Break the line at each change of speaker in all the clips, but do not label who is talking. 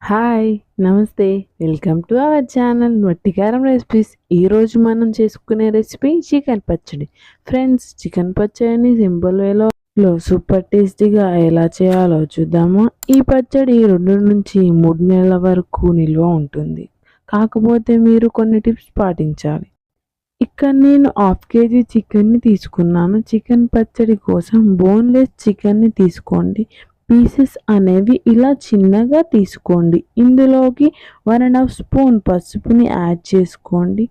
Hi! నమస్తే. Welcome to our channel వట్టి కారం రెసిపీస్. ఈరోజు మనం చేసుకునే రెసిపీ చికెన్ పచ్చడి. ఫ్రెండ్స్, చికెన్ పచ్చడిని సింపుల్ వేలో సూపర్ టేస్టీగా ఎలా చేయాలో చూద్దామా? ఈ పచ్చడి 2 నుంచి 3 నెలల వరకు నిల్వ ఉంటుంది. కాకపోతే మీరు కొన్ని టిప్స్ పాటించాలి. ఇక్కడ నేను హాఫ్ కేజీ చికెన్‌ని తీసుకున్నాను. చికెన్ పచ్చడి కోసం బోన్‌లెస్ చికెన్‌ని తీసుకోండి. పీసెస్ అనేవి ఇలా చిన్నగా తీసుకోండి. ఇందులోకి 1 ½ స్పూన్ పసుపుని యాడ్ చేసుకోండి.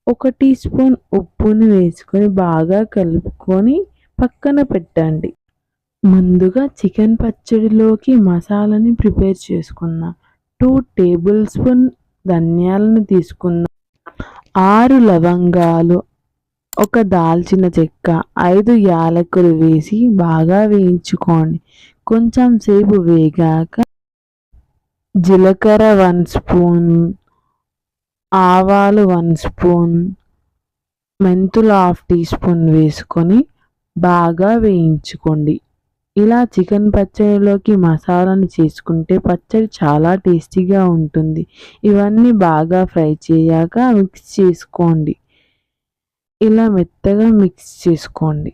1 టీ స్పూన్ ఉప్పుని వేసుకొని బాగా కలుపుకొని పక్కన పెట్టండి. ముందుగా చికెన్ పచ్చడిలోకి మసాలాని ప్రిపేర్ చేసుకుందాం. 2 టేబుల్ స్పూన్ ధనియాలను తీసుకుందాం. 6 లవంగాలు, ఒక దాల్చిన చెక్క, 5 యాలకులు వేసి బాగా వేయించుకోండి. కొంచెం సేపు వేగాక జీలకర్ర 1 స్పూన్, ఆవాలు 1 స్పూన్, మెంతులు హాఫ్ టీ స్పూన్ వేసుకొని బాగా వేయించుకోండి. ఇలా చికెన్ పచ్చడిలోకి మసాలాను చేసుకుంటే పచ్చడి చాలా టేస్టీగా ఉంటుంది. ఇవన్నీ బాగా ఫ్రై చేయాక మిక్స్ చేసుకోండి. ఇలా మెత్తగా మిక్స్ చేసుకోండి.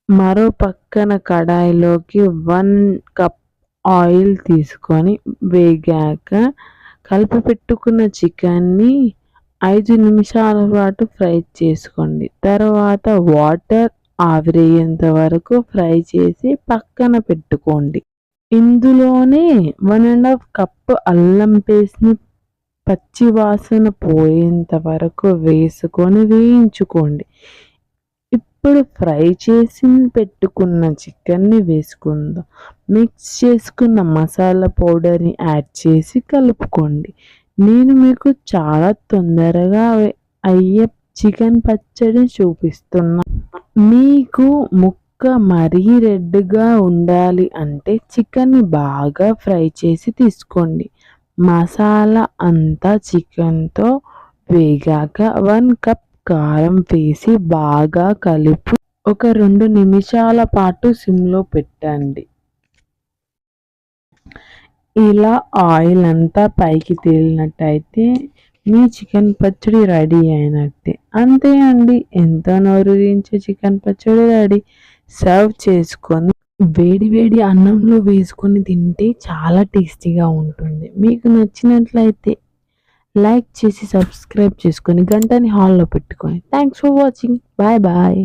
మరో పక్కన కడాయిలోకి 1 కప్ ఆయిల్ తీసుకొని వేగాక కలిపి పెట్టుకున్న చికెన్ని 5 నిమిషాల పాటు ఫ్రై చేసుకోండి. తర్వాత వాటర్ ఆవిరయ్యేంత వరకు ఫ్రై చేసి పక్కన పెట్టుకోండి. ఇందులోనే 1 ½ కప్ అల్లం పేస్ట్‌ని పచ్చి వాసన పోయేంత వరకు వేసుకొని వేయించుకోండి. ఇప్పుడు ఫ్రై చేసి పెట్టుకున్న చికెన్ని వేసుకుందాం. మిక్స్ చేసుకున్న మసాలా పౌడర్‌ని యాడ్ చేసి కలుపుకోండి. నేను మీకు చాలా తొందరగా అయ్యే చికెన్ పచ్చడి చూపిస్తున్నా. మీకు ముక్క మరీ రెడ్‌గా ఉండాలి అంటే చికెన్‌ని బాగా ఫ్రై చేసి తీసుకోండి. మసాలా అంతా చికెన్‌తో వేగాక 1 కప్ కారం వేసి బాగా కలిపి ఒక 2 నిమిషాల పాటు సిమ్‌లో పెట్టండి. ఇలా ఆయిల్ అంతా పైకి తేలినట్టయితే మీ చికెన్ పచ్చడి రెడీ అయినట్టే. అంతే అండి, ఎంతో నోరూరించే చికెన్ పచ్చడి రెడీ. సర్వ్ చేసుకొని వేడి వేడి అన్నంలో వేసుకొని తింటే చాలా టేస్టీగా ఉంటుంది. మీకు నచ్చినట్లయితే లైక్ చేసి సబ్స్క్రైబ్ చేసుకొని గంటని హాల్లో పెట్టుకొని. Thanks for watching. Bye bye.